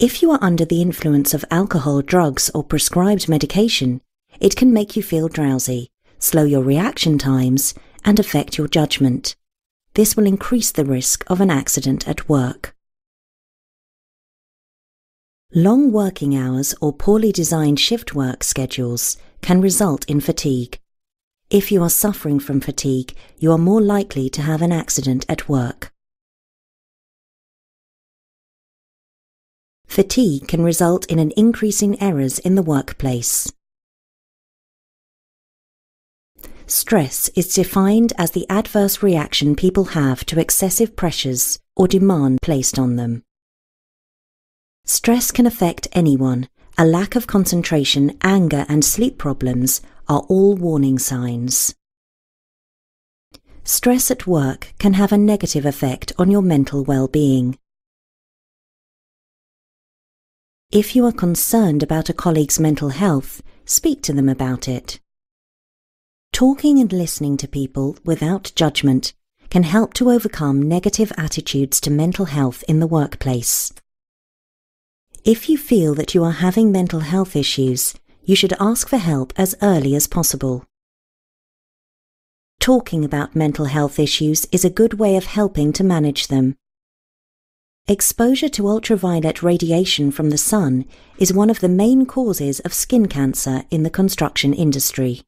If you are under the influence of alcohol, drugs, or prescribed medication, it can make you feel drowsy, slow your reaction times, and affect your judgment. This will increase the risk of an accident at work. Long working hours or poorly designed shift work schedules can result in fatigue. If you are suffering from fatigue, you are more likely to have an accident at work. Fatigue can result in an increase in errors in the workplace. Stress is defined as the adverse reaction people have to excessive pressures or demand placed on them. Stress can affect anyone. A lack of concentration, anger, and sleep problems are all warning signs. Stress at work can have a negative effect on your mental well-being. If you are concerned about a colleague's mental health, speak to them about it. Talking and listening to people without judgment can help to overcome negative attitudes to mental health in the workplace. If you feel that you are having mental health issues, you should ask for help as early as possible. Talking about mental health issues is a good way of helping to manage them. Exposure to ultraviolet radiation from the sun is one of the main causes of skin cancer in the construction industry.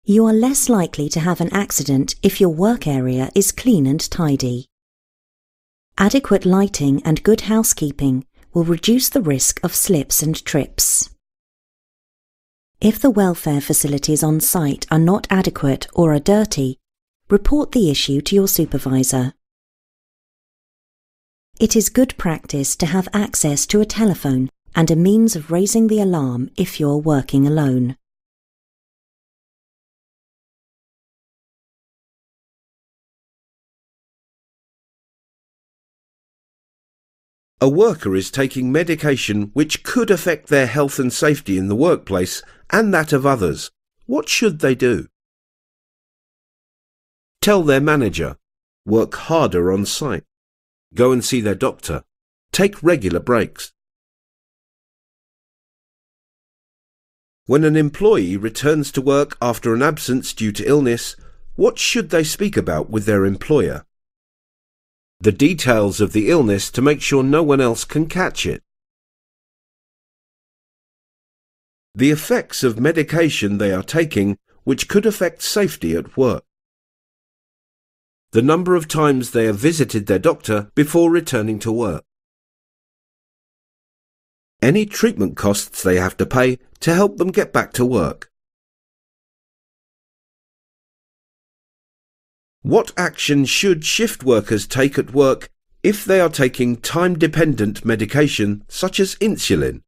You are less likely to have an accident if your work area is clean and tidy. Adequate lighting and good housekeeping will reduce the risk of slips and trips. If the welfare facilities on site are not adequate or are dirty, report the issue to your supervisor. It is good practice to have access to a telephone and a means of raising the alarm if you're working alone. A worker is taking medication which could affect their health and safety in the workplace and that of others. What should they do? Tell their manager. Work harder on site. Go and see their doctor. Take regular breaks. When an employee returns to work after an absence due to illness, what should they speak about with their employer? The details of the illness to make sure no one else can catch it. The effects of medication they are taking which could affect safety at work. The number of times they have visited their doctor before returning to work. Any treatment costs they have to pay to help them get back to work. What action should shift workers take at work if they are taking time-dependent medication such as insulin?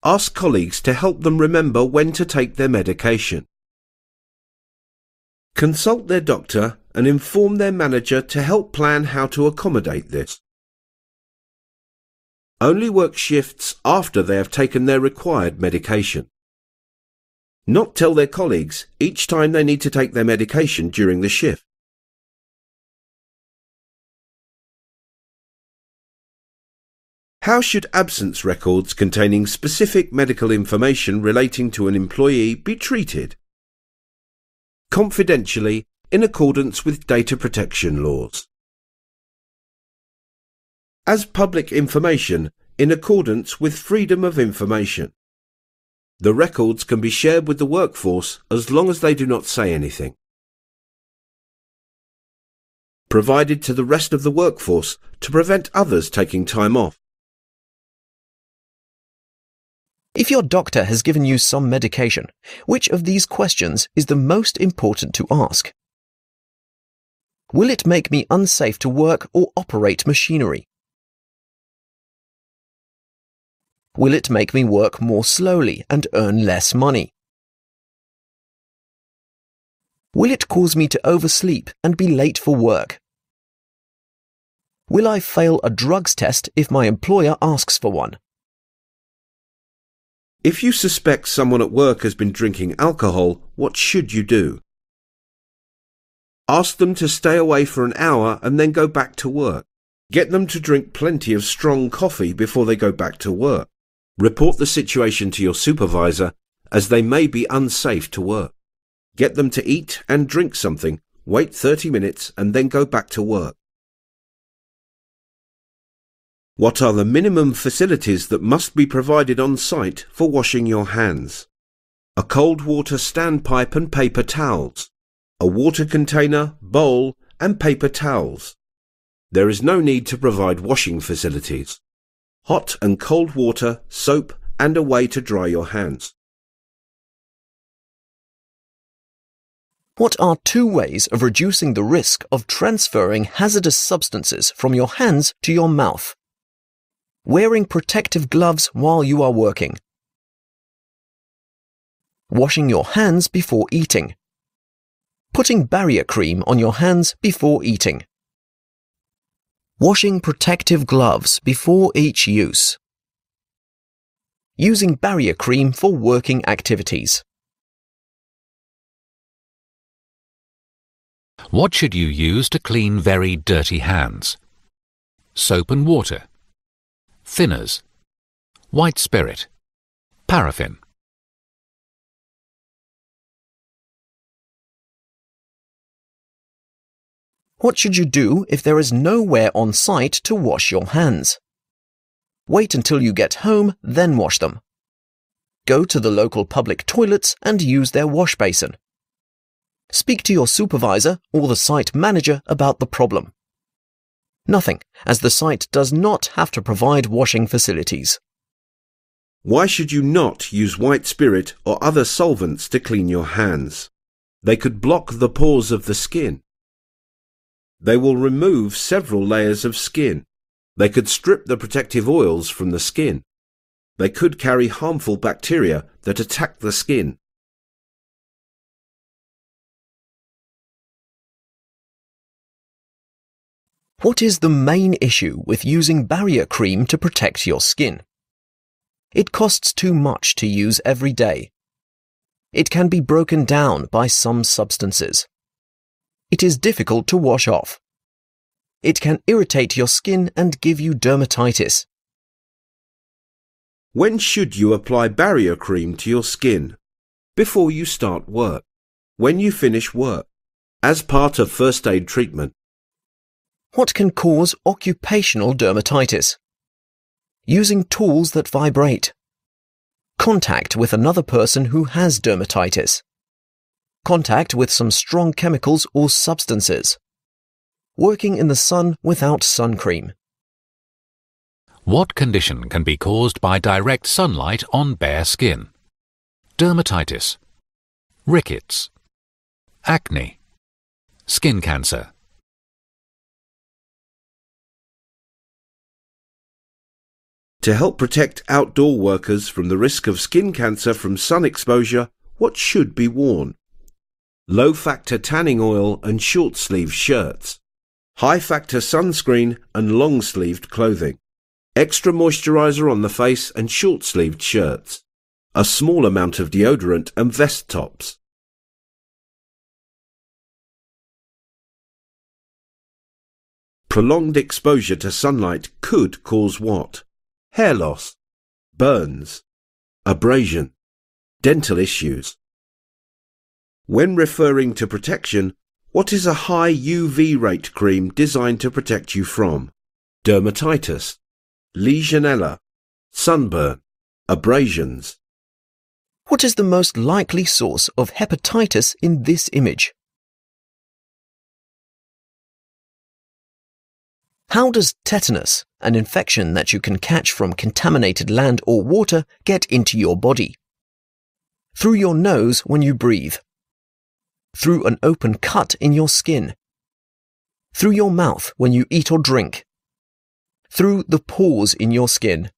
Ask colleagues to help them remember when to take their medication. Consult their doctor and inform their manager to help plan how to accommodate this. Only work shifts after they have taken their required medication. Not tell their colleagues each time they need to take their medication during the shift. How should absence records containing specific medical information relating to an employee be treated? Confidentially, in accordance with data protection laws. As public information, in accordance with freedom of information. The records can be shared with the workforce as long as they do not say anything. Provided to the rest of the workforce to prevent others taking time off. If your doctor has given you some medication, which of these questions is the most important to ask? Will it make me unsafe to work or operate machinery? Will it make me work more slowly and earn less money? Will it cause me to oversleep and be late for work? Will I fail a drugs test if my employer asks for one? If you suspect someone at work has been drinking alcohol, what should you do? Ask them to stay away for an hour and then go back to work. Get them to drink plenty of strong coffee before they go back to work. Report the situation to your supervisor, as they may be unsafe to work. Get them to eat and drink something, wait 30 minutes and then go back to work. What are the minimum facilities that must be provided on site for washing your hands? A cold water standpipe and paper towels. A water container, bowl and paper towels. There is no need to provide washing facilities. Hot and cold water, soap and a way to dry your hands. What are 2 ways of reducing the risk of transferring hazardous substances from your hands to your mouth? Wearing protective gloves while you are working. Washing your hands before eating. Putting barrier cream on your hands before eating. Washing protective gloves before each use. Using barrier cream for working activities. What should you use to clean very dirty hands? Soap and water, thinners, white spirit, paraffin. What should you do if there is nowhere on site to wash your hands? Wait until you get home, then wash them. Go to the local public toilets and use their wash basin. Speak to your supervisor or the site manager about the problem. Nothing, as the site does not have to provide washing facilities. Why should you not use white spirit or other solvents to clean your hands? They could block the pores of the skin. They will remove several layers of skin. They could strip the protective oils from the skin. They could carry harmful bacteria that attack the skin. What is the main issue with using barrier cream to protect your skin? It costs too much to use every day. It can be broken down by some substances. It is difficult to wash off. It can irritate your skin and give you dermatitis. When should you apply barrier cream to your skin? Before you start work. When you finish work. As part of first aid treatment. What can cause occupational dermatitis? Using tools that vibrate. Contact with another person who has dermatitis. Contact with some strong chemicals or substances. Working in the sun without sun cream. What condition can be caused by direct sunlight on bare skin? Dermatitis, rickets, acne, skin cancer. To help protect outdoor workers from the risk of skin cancer from sun exposure, what should be worn? Low-factor tanning oil and short-sleeved shirts. High-factor sunscreen and long-sleeved clothing. Extra moisturizer on the face and short-sleeved shirts. A small amount of deodorant and vest tops. Prolonged exposure to sunlight could cause what? Hair loss, burns, abrasion, dental issues. When referring to protection, what is a high UV rate cream designed to protect you from? Dermatitis, Legionella, sunburn, abrasions. What is the most likely source of hepatitis in this image? How does tetanus, an infection that you can catch from contaminated land or water, get into your body? Through your nose when you breathe. Through an open cut in your skin. Through your mouth when you eat or drink. Through the pores in your skin.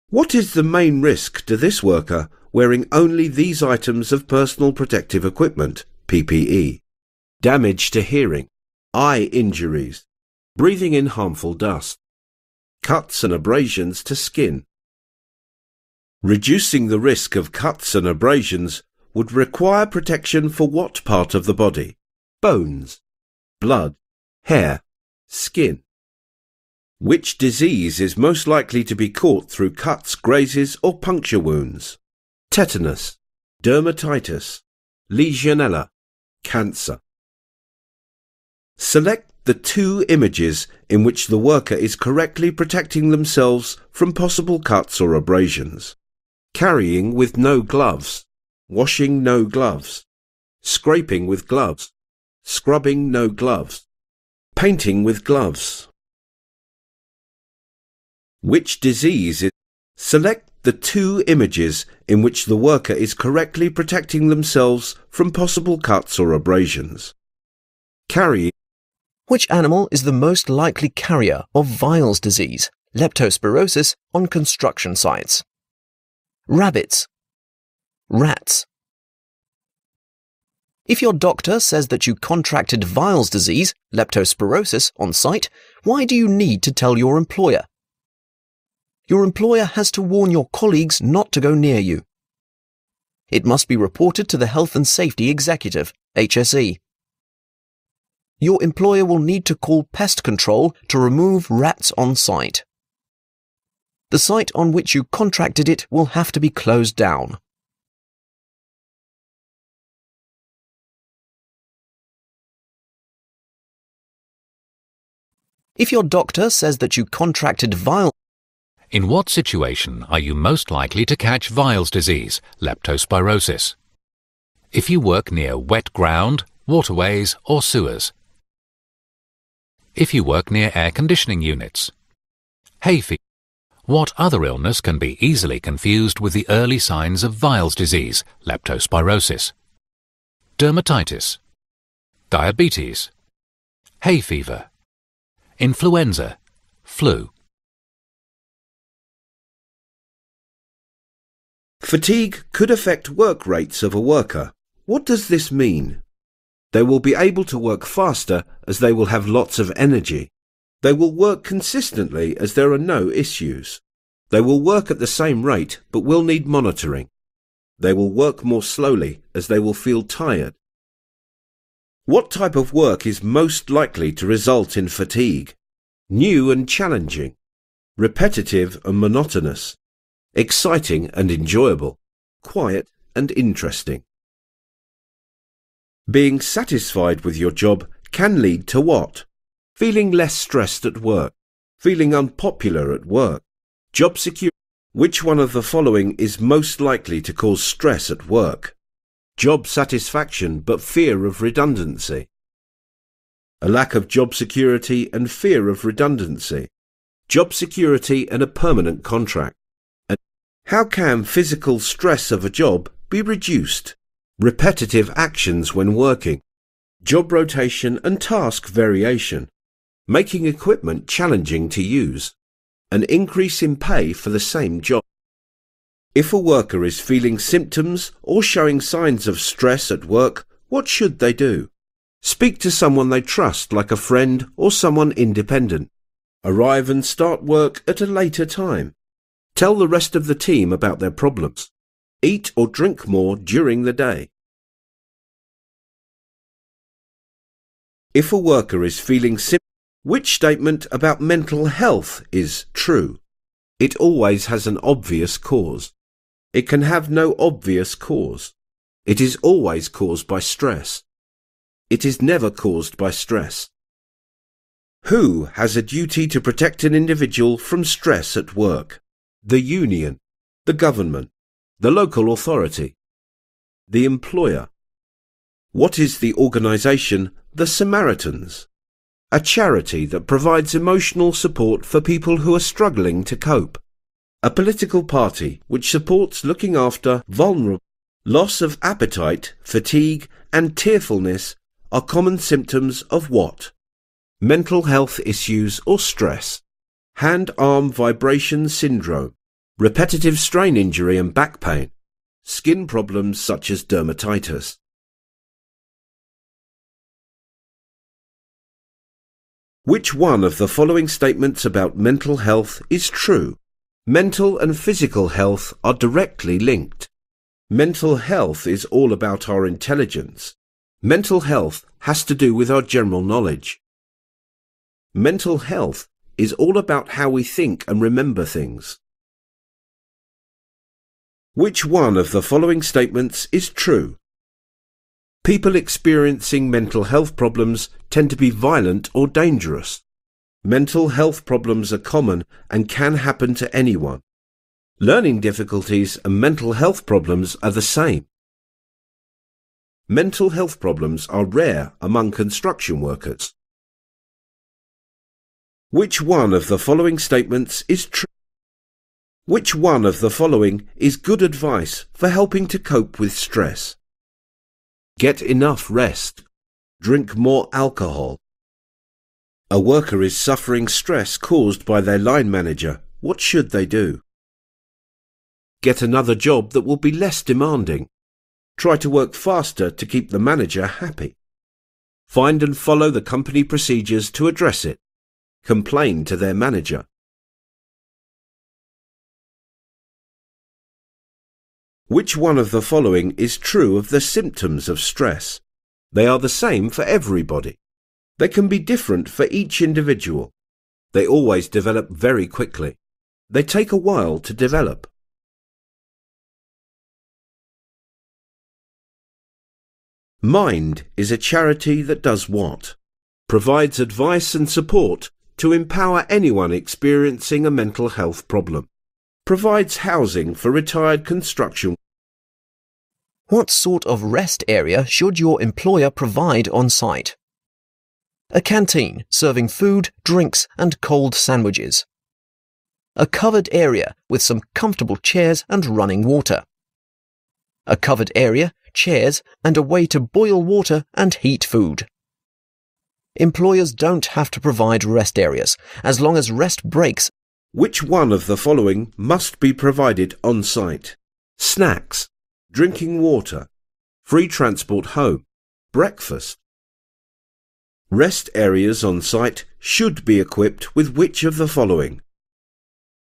What is the main risk to this worker wearing only these items of personal protective equipment, PPE? Damage to hearing, eye injuries, breathing in harmful dust, cuts and abrasions to skin. Reducing the risk of cuts and abrasions would require protection for what part of the body? Bones, blood, hair, skin. Which disease is most likely to be caught through cuts, grazes or puncture wounds? Tetanus, dermatitis, Legionella, cancer. Select the 2 images in which the worker is correctly protecting themselves from possible cuts or abrasions. Carrying with no gloves, washing no gloves, scraping with gloves, scrubbing no gloves, painting with gloves. Which disease is... Select the 2 images in which the worker is correctly protecting themselves from possible cuts or abrasions. Carrying. Which animal is the most likely carrier of Weil's disease, leptospirosis, on construction sites? Rabbits. Rats. If your doctor says that you contracted Weil's disease, leptospirosis, on site, why do you need to tell your employer? Your employer has to warn your colleagues not to go near you. It must be reported to the Health and Safety Executive, HSE. Your employer will need to call pest control to remove rats on site. The site on which you contracted it will have to be closed down. If your doctor says that you contracted Weil... In what situation are you most likely to catch Weil's disease, leptospirosis? If you work near wet ground, waterways or sewers. If you work near air conditioning units. Hay fever. What other illness can be easily confused with the early signs of Weil's disease, leptospirosis? Dermatitis. Diabetes. Hay fever. Influenza. Flu. Fatigue could affect work rates of a worker. What does this mean? They will be able to work faster as they will have lots of energy. They will work consistently as there are no issues. They will work at the same rate but will need monitoring. They will work more slowly as they will feel tired. What type of work is most likely to result in fatigue? New and challenging, repetitive and monotonous, exciting and enjoyable, quiet and interesting. Being satisfied with your job can lead to what? Feeling less stressed at work, feeling unpopular at work, job security. Which one of the following is most likely to cause stress at work? Job satisfaction but fear of redundancy. A lack of job security and fear of redundancy. Job security and a permanent contract. How can physical stress of a job be reduced? Repetitive actions when working, job rotation and task variation, making equipment challenging to use, an increase in pay for the same job. If a worker is feeling symptoms or showing signs of stress at work, what should they do? Speak to someone they trust, like a friend or someone independent. Arrive and start work at a later time. Tell the rest of the team about their problems. Eat or drink more during the day. If a worker is feeling symptoms, which statement about mental health is true? It always has an obvious cause. It can have no obvious cause. It is always caused by stress. It is never caused by stress. Who has a duty to protect an individual from stress at work? The union, the government, the local authority, the employer. What is the organisation The Samaritans? A charity that provides emotional support for people who are struggling to cope. A political party which supports looking after vulnerable. Loss of appetite, fatigue and tearfulness are common symptoms of what? Mental health issues or stress. Hand-arm vibration syndrome, repetitive strain injury and back pain, skin problems such as dermatitis. Which one of the following statements about mental health is true? Mental and physical health are directly linked. Mental health is all about our intelligence. Mental health has to do with our general knowledge. Mental health is all about how we think and remember things. Which one of the following statements is true? People experiencing mental health problems tend to be violent or dangerous. Mental health problems are common and can happen to anyone. Learning difficulties and mental health problems are the same. Mental health problems are rare among construction workers. Which one of the following statements is true? Which one of the following is good advice for helping to cope with stress? Get enough rest. Drink more alcohol. A worker is suffering stress caused by their line manager. What should they do? Get another job that will be less demanding. Try to work faster to keep the manager happy. Find and follow the company procedures to address it. Complain to their manager. Which one of the following is true of the symptoms of stress? They are the same for everybody. They can be different for each individual. They always develop very quickly. They take a while to develop. Mind is a charity that does what? Provides advice and support to empower anyone experiencing a mental health problem. Provides housing for retired construction. What sort of rest area should your employer provide on site? A canteen serving food, drinks and cold sandwiches. A covered area with some comfortable chairs and running water. A covered area, chairs and a way to boil water and heat food. Employers don't have to provide rest areas as long as rest breaks. Which one of the following must be provided on site? Snacks, drinking water, free transport home, breakfast. Rest areas on site should be equipped with which of the following?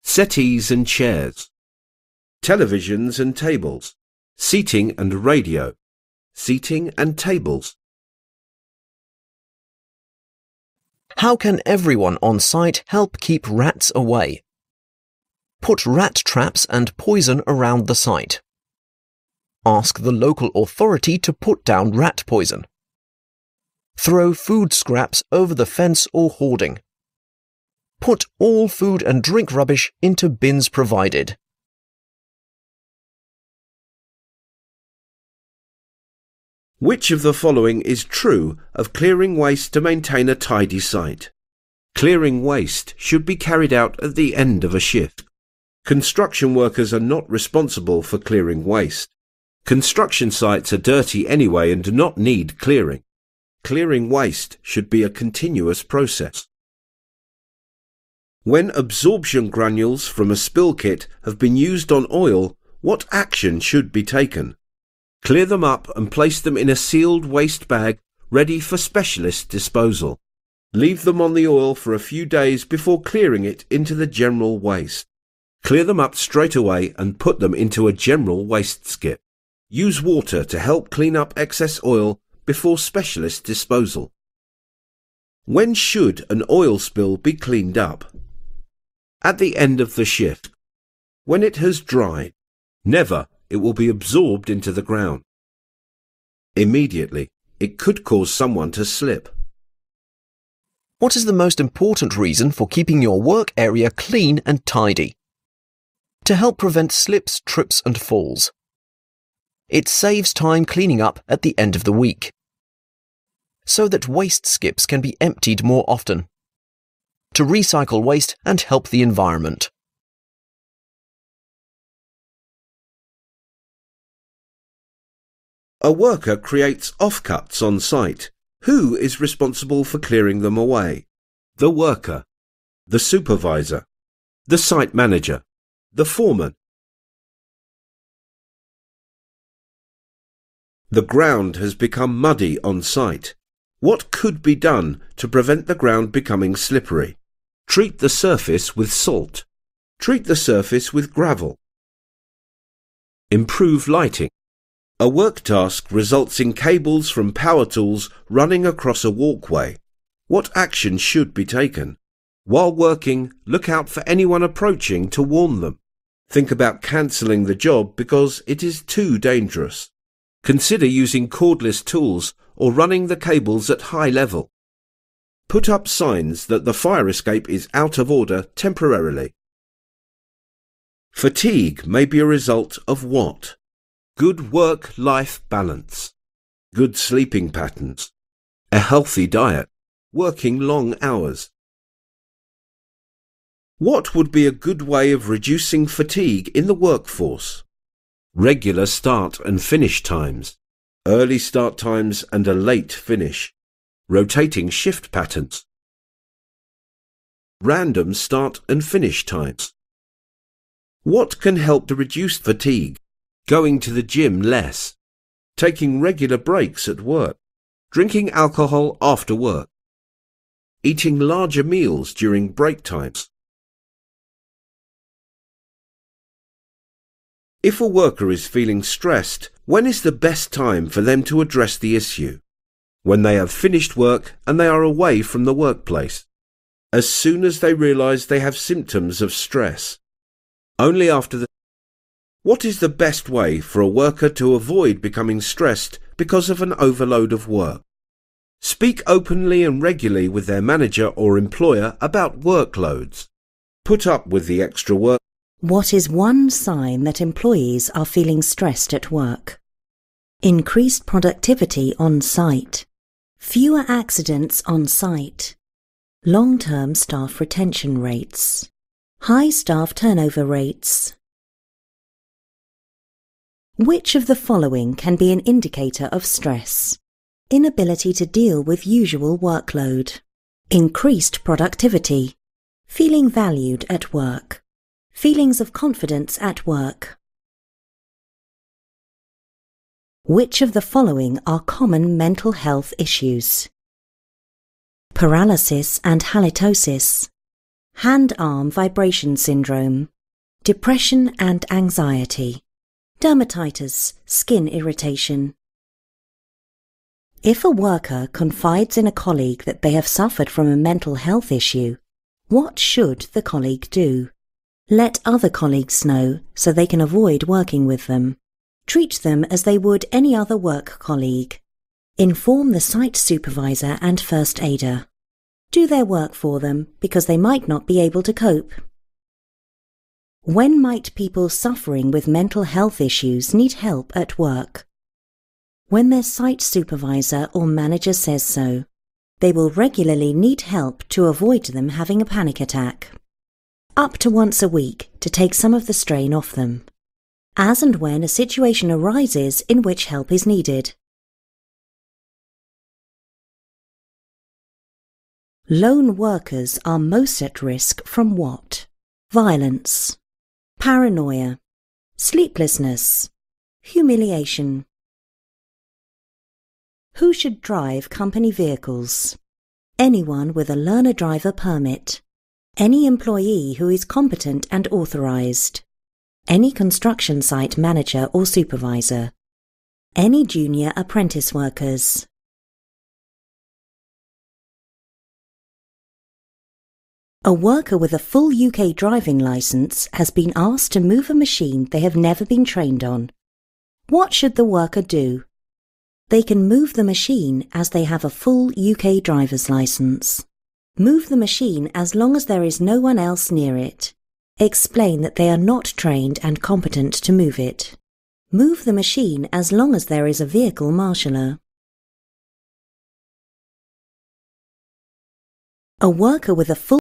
Settees and chairs, televisions and tables, seating and radio, seating and tables. How can everyone on site help keep rats away? Put rat traps and poison around the site. Ask the local authority to put down rat poison. Throw food scraps over the fence or hoarding. Put all food and drink rubbish into bins provided. Which of the following is true of clearing waste to maintain a tidy site? Clearing waste should be carried out at the end of a shift. Construction workers are not responsible for clearing waste. Construction sites are dirty anyway and do not need clearing. Clearing waste should be a continuous process. When absorption granules from a spill kit have been used on oil, what action should be taken? Clear them up and place them in a sealed waste bag ready for specialist disposal. Leave them on the oil for a few days before clearing it into the general waste. Clear them up straight away and put them into a general waste skip. Use water to help clean up excess oil before specialist disposal. When should an oil spill be cleaned up? At the end of the shift. When it has dried. Never. It will be absorbed into the ground. Immediately. It could cause someone to slip. What is the most important reason for keeping your work area clean and tidy? To help prevent slips, trips and falls. It saves time cleaning up at the end of the week. So that waste skips can be emptied more often. To recycle waste and help the environment. A worker creates offcuts on site. Who is responsible for clearing them away? The worker, the supervisor, the site manager, the foreman. The ground has become muddy on site. What could be done to prevent the ground becoming slippery? Treat the surface with salt. Treat the surface with gravel. Improve lighting. A work task results in cables from power tools running across a walkway. What action should be taken? While working, look out for anyone approaching to warn them. Think about cancelling the job because it is too dangerous. Consider using cordless tools or running the cables at high level. Put up signs that the fire escape is out of order temporarily. Fatigue may be a result of what? Good work-life balance, good sleeping patterns, a healthy diet, working long hours. What would be a good way of reducing fatigue in the workforce? Regular start and finish times, early start times and a late finish, rotating shift patterns, random start and finish times. What can help to reduce fatigue? Going to the gym less, taking regular breaks at work, drinking alcohol after work, eating larger meals during break times. If a worker is feeling stressed, when is the best time for them to address the issue? When they have finished work and they are away from the workplace. As soon as they realize they have symptoms of stress. Only after the... What is the best way for a worker to avoid becoming stressed because of an overload of work? Speak openly and regularly with their manager or employer about workloads. Put up with the extra work. What is one sign that employees are feeling stressed at work? Increased productivity on site. Fewer accidents on site. Long-term staff retention rates. High staff turnover rates. Which of the following can be an indicator of stress? Inability to deal with usual workload. Increased productivity. Feeling valued at work. Feelings of confidence at work. Which of the following are common mental health issues? Paralysis and halitosis. Hand-arm vibration syndrome. Depression and anxiety. Dermatitis, skin irritation. If a worker confides in a colleague that they have suffered from a mental health issue, what should the colleague do? Let other colleagues know so they can avoid working with them. Treat them as they would any other work colleague. Inform the site supervisor and first aider. Do their work for them because they might not be able to cope. When might people suffering with mental health issues need help at work? When their site supervisor or manager says so. They will regularly need help to avoid them having a panic attack. Up to once a week to take some of the strain off them. As and when a situation arises in which help is needed. Lone workers are most at risk from what? Violence, paranoia, sleeplessness, humiliation. Who should drive company vehicles? Anyone with a learner driver permit. Any employee who is competent and authorized. Any construction site manager or supervisor. Any junior apprentice workers. A worker with a full UK driving licence has been asked to move a machine they have never been trained on. What should the worker do? They can move the machine as they have a full UK driver's licence. Move the machine as long as there is no one else near it. Explain that they are not trained and competent to move it. Move the machine as long as there is a vehicle marshaller. A worker with a full